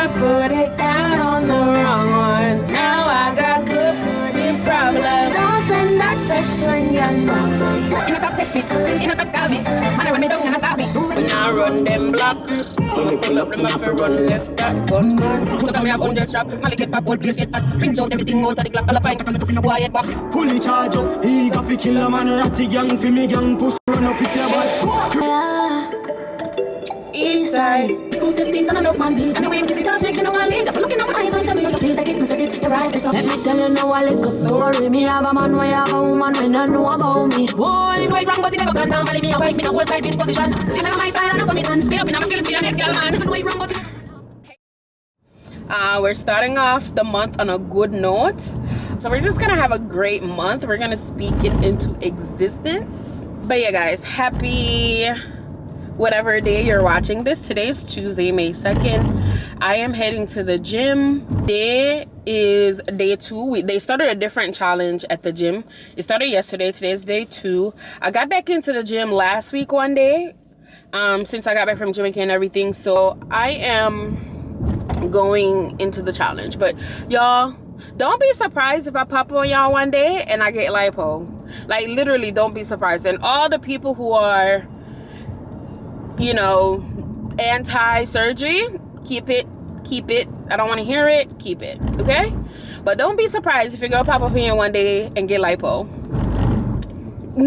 I put it down on the wrong one. Now I got good problem. Don't send that text when you're not. You stop text me, you stop call me. Man, I run me down and I stop me. When I run them block, when we pull up, them have to run left that gun man. Look at me, I'm on the strap. Malik get back, whole place get back. Brings out everything out of the clock. All up, I ain't looking up, quiet back. Fully charge up, he got fi kill a man. Ratty gang fi me gang, push run up if you're bad. East side, exclusive piece and enough man. And the way you kiss it off, make you know I leave. If I'm looking at my eyes, don't tell me how to feel. Take it, and set it, you're right, it's up. Let me tell you now a little story. Me have a man, why have a woman when I know about me. Boy, it quite wrong, but it never gone down. Believe me, I wife me the whole side bitch position. This is my style and I'm for me, man. Be up in my feelings, be the next girl, man. It quite wrong, but it... We're starting off the month on a good note. So we're just gonna have a great month. We're gonna speak it into existence. But yeah, guys, happy... whatever day you're watching this. Today is Tuesday, May 2nd. I am heading to the gym. Today is day 2. They started a different challenge at the gym. It started yesterday. Today is day 2. I got back into the gym last week one day, since I got back from Jamaica and everything. So I am going into the challenge. But y'all, don't be surprised if I pop on y'all one day and I get lipo. Like, literally, don't be surprised. And all the people who are, you know, anti-surgery, keep it. I don't want to hear it. Keep it, okay? But don't be surprised if your girl pop up here one day and get lipo.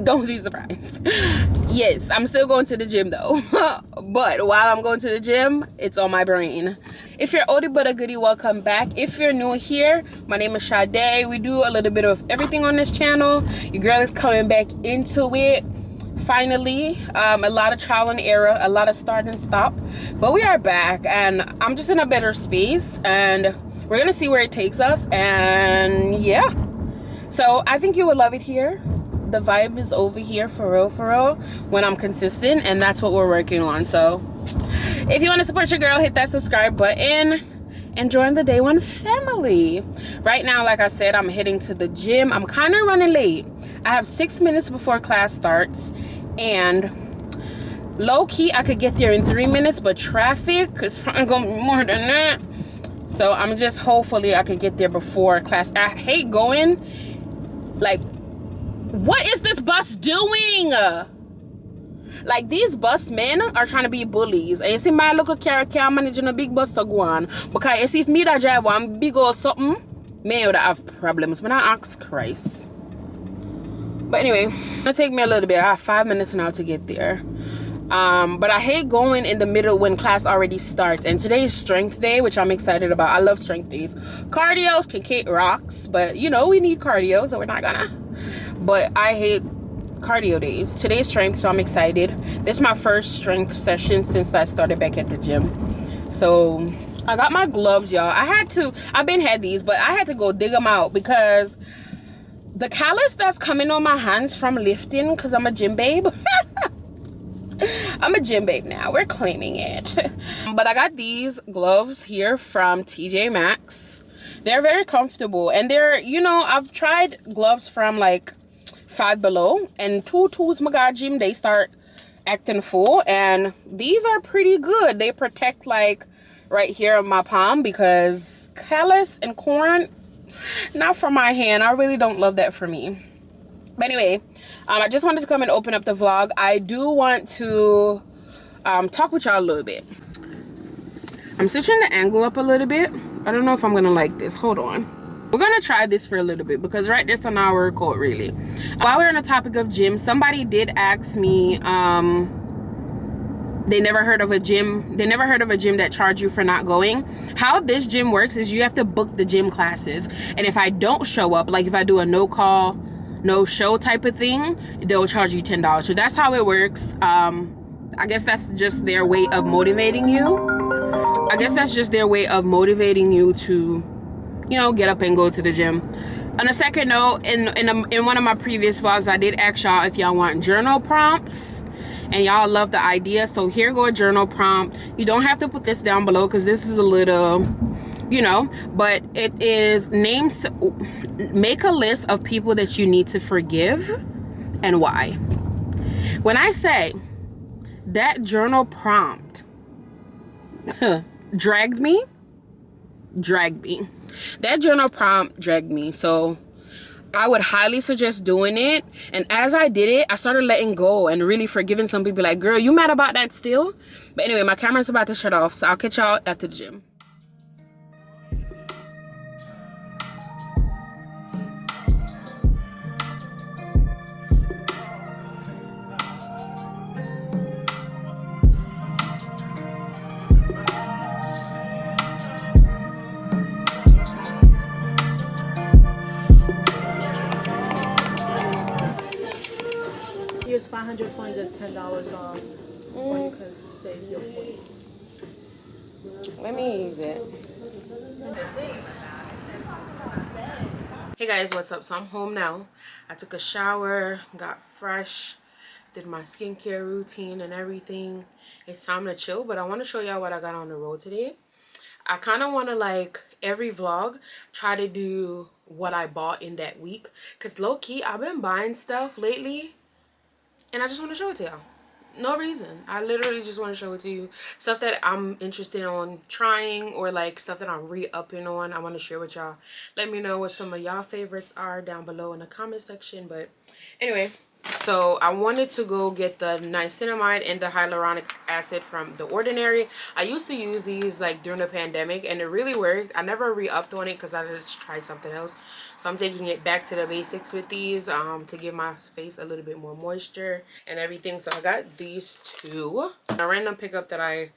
Don't be surprised. Yes, I'm still going to the gym though. But while I'm going to the gym, it's on my brain. If you're oldie but a goodie, welcome back. If you're new here, my name is Sade. We do a little bit of everything on this channel. Your girl is coming back into it. Finally, a lot of trial and error, a lot of start and stop, but we are back and I'm just in a better space and we're gonna see where it takes us. And yeah, so I think you would love it here. The vibe is over here for real when I'm consistent, and that's what we're working on. So if you want to support your girl, hit that subscribe button and join the Day One family. Right now, like I said, I'm heading to the gym. I'm kind of running late. I have 6 minutes before class starts, and low-key I could get there in 3 minutes, but traffic is probably gonna be more than that. So I'm just, hopefully I could get there before class. I hate going, like, what is this bus doing? Like, these bus men are trying to be bullies. And you see my local Kareoke managing a big bus to go on. Because you see, if me that drive one big or something, me would have problems. But I ask Christ. But anyway, it'll take me a little bit. I have 5 minutes now to get there. But I hate going in the middle when class already starts. And today is strength day, which I'm excited about. I love strength days. Cardios can kick rocks. But, you know, we need cardio, so we're not gonna. But I hate cardio days. Today's strength, so I'm excited. This is my first strength session since I started back at the gym. So I got my gloves, y'all. I've been had these, but I had to go dig them out because the callus that's coming on my hands from lifting, because I'm a gym babe. I'm a gym babe now. We're claiming it. But I got these gloves here from TJ Maxx. They're very comfortable, and they're, you know, I've tried gloves from like Five Below, and two tools my god gym, they start acting full, and these are pretty good. They protect like right here on my palm, because callus and corn, not for my hand. I really don't love that for me. But anyway, I just wanted to come and open up the vlog. I do want to talk with y'all a little bit. I'm switching the angle up a little bit. I don't know if I'm gonna like this. Hold on. We're gonna try this for a little bit, because right there's an hour workout really. While we're on the topic of gym, somebody did ask me, they never heard of a gym that charge you for not going. How this gym works is you have to book the gym classes, and if I don't show up, like if I do a no call, no show type of thing, they'll charge you $10. So that's how it works. I guess that's just their way of motivating you. To, you know, get up and go to the gym. On a second note, in one of my previous vlogs, I did ask y'all if y'all want journal prompts, and y'all love the idea. So here go a journal prompt. You don't have to put this down below, because this is a little, you know, but it is make a list of people that you need to forgive and why. When I say that journal prompt dragged me, dragged me. That journal prompt dragged me. So I would highly suggest doing it. And as I did it, I started letting go and really forgiving some people. Like, girl, you mad about that still? But anyway, my camera's about to shut off, so I'll catch y'all after the gym. Here's 500 points, that's $10 off. Or you could save your points. Let me use it. Hey guys, what's up? So I'm home now. I took a shower, got fresh, did my skincare routine and everything. It's time to chill, but I want to show y'all what I got on the road today. I kind of want to, like, every vlog try to do what I bought in that week, because low-key I've been buying stuff lately and I just want to show it to y'all. No reason. I literally just want to show it to you. Stuff that I'm interested on trying, or like stuff that I'm re-upping on. I want to share with y'all. Let me know what some of y'all favorites are down below in the comment section. But anyway, so I wanted to go get the niacinamide and the hyaluronic acid from The Ordinary. I used to use these like during the pandemic and it really worked. I never re-upped on it because I just tried something else. So I'm taking it back to the basics with these to give my face a little bit more moisture and everything. So I got these two. A random pickup that I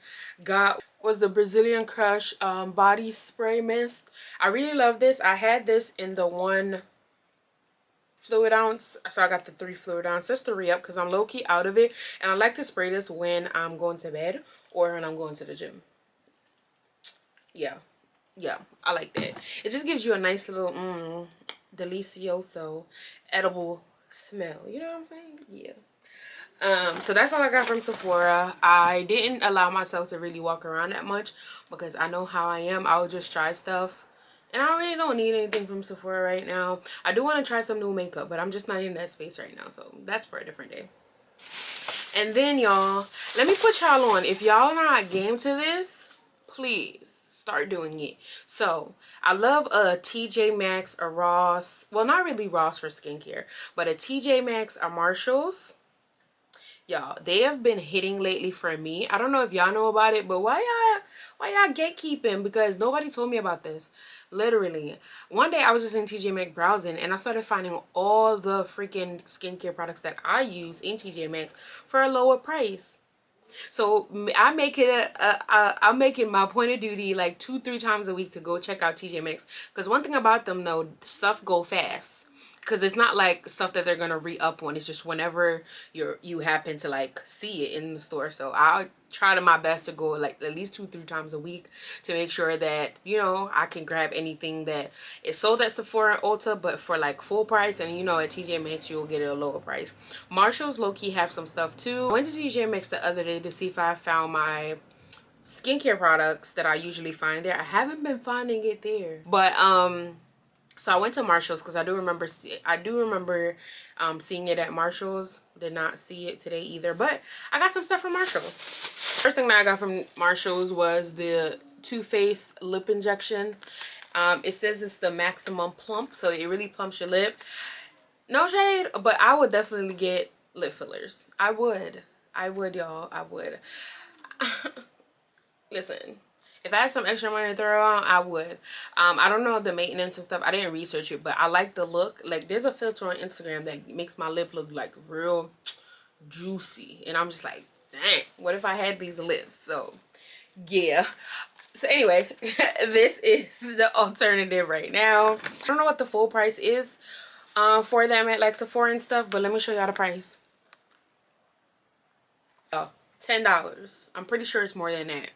got was the Brazilian Crush body spray mist. I really love this. I had this in the 1 fluid ounce, so I got the 3 fluid ounce just to re-up because I'm low-key out of it, and I like to spray this when I'm going to bed or when I'm going to the gym. Yeah, I like that. It just gives you a nice little delicioso edible smell, you know what I'm saying? Yeah. So that's all I got from Sephora. I didn't allow myself to really walk around that much because I know how I am. I would just try stuff. And I really don't need anything from Sephora right now. I do want to try some new makeup, but I'm just not in that space right now. So that's for a different day. And then, y'all, let me put y'all on. If y'all not game to this, please start doing it. So I love a TJ Maxx, a Ross. Well, not really Ross for skincare, but a TJ Maxx, a Marshalls. Y'all, they have been hitting lately for me. I don't know if y'all know about it, but why y'all gatekeeping? Because nobody told me about this. Literally, one day I was just in TJ Maxx browsing and I started finding all the freaking skincare products that I use in TJ Maxx for a lower price. So I make it I'm making my point of duty like 2-3 times a week to go check out TJ Maxx, because one thing about them though, stuff go fast. Because it's not like stuff that they're gonna re-up on. It's just whenever you happen to like see it in the store. So I'll try to my best to go like at least 2-3 times a week to make sure that, you know, I can grab anything that is sold at Sephora and Ulta, but for like full price. And you know, at TJ Maxx you'll get it at a lower price. Marshalls low-key have some stuff too. I went to TJ Maxx the other day to see if I found my skincare products that I usually find there. I haven't been finding it there, but so I went to Marshall's because I do remember seeing it at Marshall's. Did not see it today either, but I got some stuff from Marshall's. First thing that I got from Marshall's was the Too Faced lip injection. It says it's the maximum plump, so it really plumps your lip. No shade, but I would definitely get lip fillers. I would, y'all. I would. Listen. If I had some extra money to throw on, I would. I don't know the maintenance and stuff. I didn't research it, but I like the look. Like, there's a filter on Instagram that makes my lip look like real juicy. And I'm just like, dang, what if I had these lips? So, yeah. So, anyway, this is the alternative right now. I don't know what the full price is for them at, like, Sephora and stuff, but let me show y'all the price. Oh, $10. I'm pretty sure it's more than that.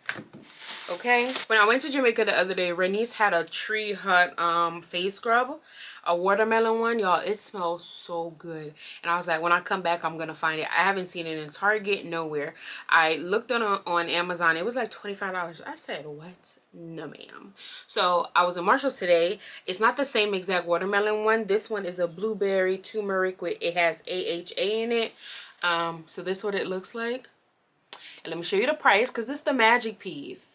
Okay, when I went to Jamaica the other day, Renice had a Tree Hut face scrub, a watermelon one. Y'all, it smells so good. And I was like, when I come back, I'm gonna find it. I haven't seen it in Target, nowhere. I looked on Amazon. It was like $25. I said, what? No ma'am. So I was in Marshall's today. It's not the same exact watermelon one. This one is a blueberry turmeric with, it has AHA in it. So this is what it looks like. And let me show you the price, because this is the magic piece.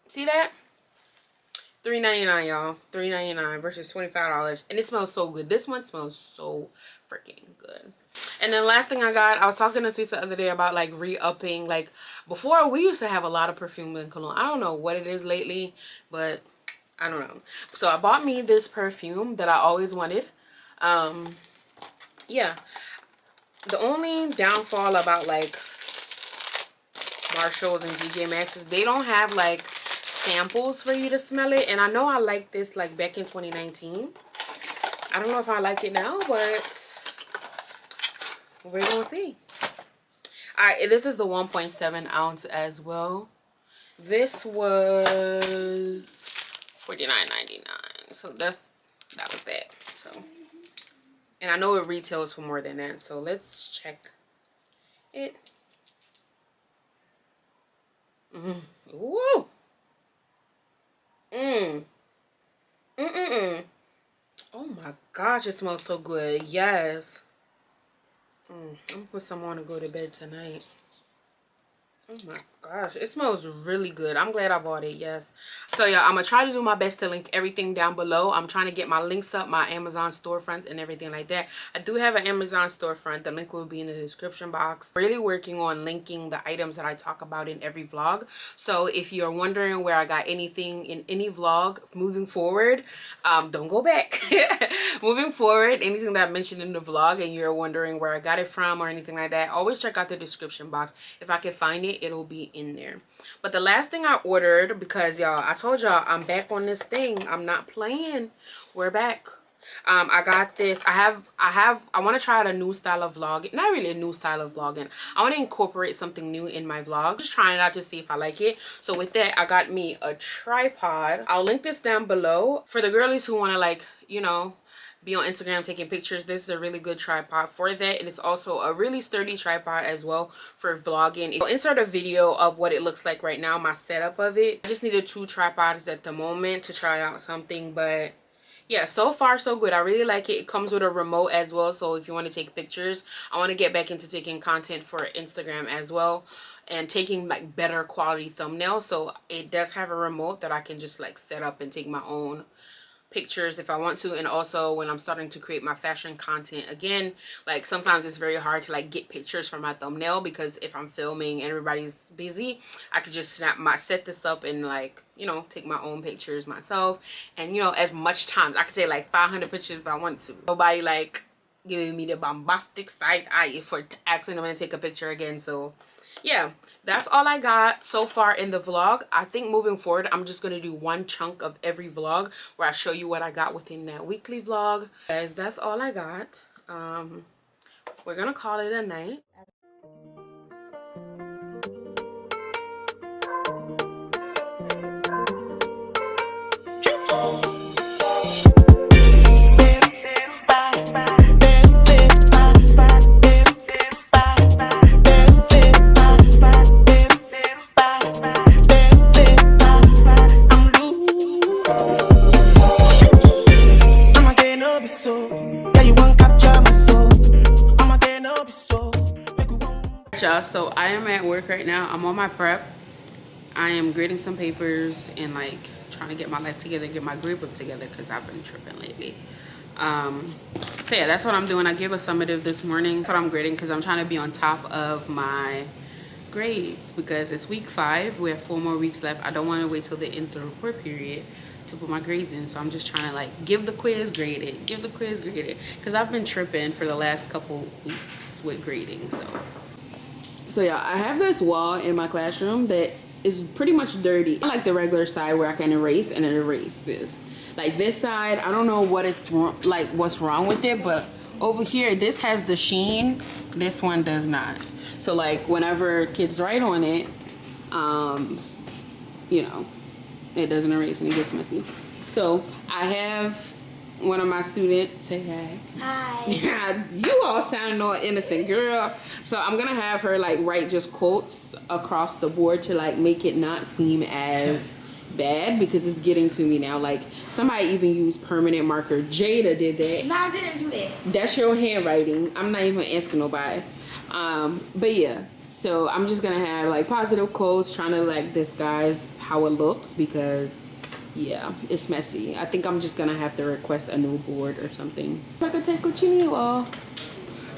See that? $3.99, y'all. $3.99 versus $25, and it smells so good. This one smells so freaking good. And then last thing I got, I was talking to Sweet the other day about like re-upping. Like before, we used to have a lot of perfume and cologne. I don't know what it is lately, but I don't know. So I bought me this perfume that I always wanted. Yeah, the only downfall about like Marshalls and TJ Maxx is they don't have like samples for you to smell it. And I know I liked this like back in 2019. I don't know if I like it now, but we're gonna see. All right, this is the 1.7 ounce as well. This was $49.99, so that was that. So, and I know it retails for more than that, so let's check it. Woo. Oh my gosh, it smells so good. Yes. I'm gonna put some on to go to bed tonight. Oh my gosh, it smells really good. I'm glad I bought it. Yes. So yeah, I'm gonna try to do my best to link everything down below. I'm trying to get my links up, my Amazon storefront and everything like that. I do have an Amazon storefront. The link will be in the description box. Really working on linking the items that I talk about in every vlog. So if you're wondering where I got anything in any vlog moving forward, don't go back. Moving forward, anything that I mentioned in the vlog and you're wondering where I got it from or anything like that, always check out the description box. If I can find it, it'll be in there. But the last thing I ordered, because y'all, I told y'all I'm back on this thing. I'm not playing. We're back. I got this. I want to try out a new style of vlogging. Not really a new style of vlogging. I want to incorporate something new in my vlog. Just trying it out to see if I like it. So with that, I got me a tripod. I'll link this down below for the girlies who want to, like, you know, be on Instagram taking pictures. This is a really good tripod for that. And it's also a really sturdy tripod as well for vlogging. I'll insert a video of what it looks like right now, my setup of it. I just needed 2 tripods at the moment to try out something, but yeah, so far so good. I really like it. It comes with a remote as well, so if you want to take pictures, I want to get back into taking content for Instagram as well and taking like better quality thumbnails. So it does have a remote that I can just like set up and take my own pictures if I want to. And also when I'm starting to create my fashion content again, like sometimes it's very hard to like get pictures for my thumbnail, because if I'm filming and everybody's busy, I could just set this up and, like, you know, take my own pictures myself. And, you know, as much time I could take like 500 pictures if I want to. Nobody like giving me the bombastic side eye for asking them to take a picture again. So yeah, that's all I got so far in the vlog. I think moving forward, I'm just going to do one chunk of every vlog where I show you what I got within that weekly vlog. Guys, that's all I got. We're going to call it a night. So I am at work right now. I'm on my prep. I am grading some papers and like trying to get my life together, get my grade book together, because I've been tripping lately. So yeah, that's what I'm doing. I gave a summative this morning. That's what I'm grading, because I'm trying to be on top of my grades, because it's week 5. We have 4 more weeks left. I don't want to wait till the end of the report period to put my grades in. So I'm just trying to like give the quiz, grade it, give the quiz, grade it, because I've been tripping for the last couple weeks with grading. So yeah, I have this wall in my classroom that is pretty much dirty. I like the regular side where I can erase and it erases. Like this side, I don't know what it's wrong, like what's wrong with it, but over here, this has the sheen, this one does not. So like whenever kids write on it, you know, it doesn't erase and it gets messy. So I have one of my students, say hi. Hi. You all sound all innocent, girl. So I'm gonna have her like write just quotes across the board to like make it not seem as bad, because it's getting to me now. Like somebody even used permanent marker. Jada did that. No, I didn't do that. That's your handwriting. I'm not even asking nobody. But yeah, so I'm just gonna have like positive quotes, trying to like disguise how it looks, because yeah, it's messy. I think I'm just gonna have to request a new board or something. I could take cochinillo.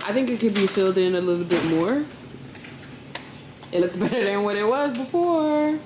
I think it could be filled in a little bit more. It looks better than what it was before.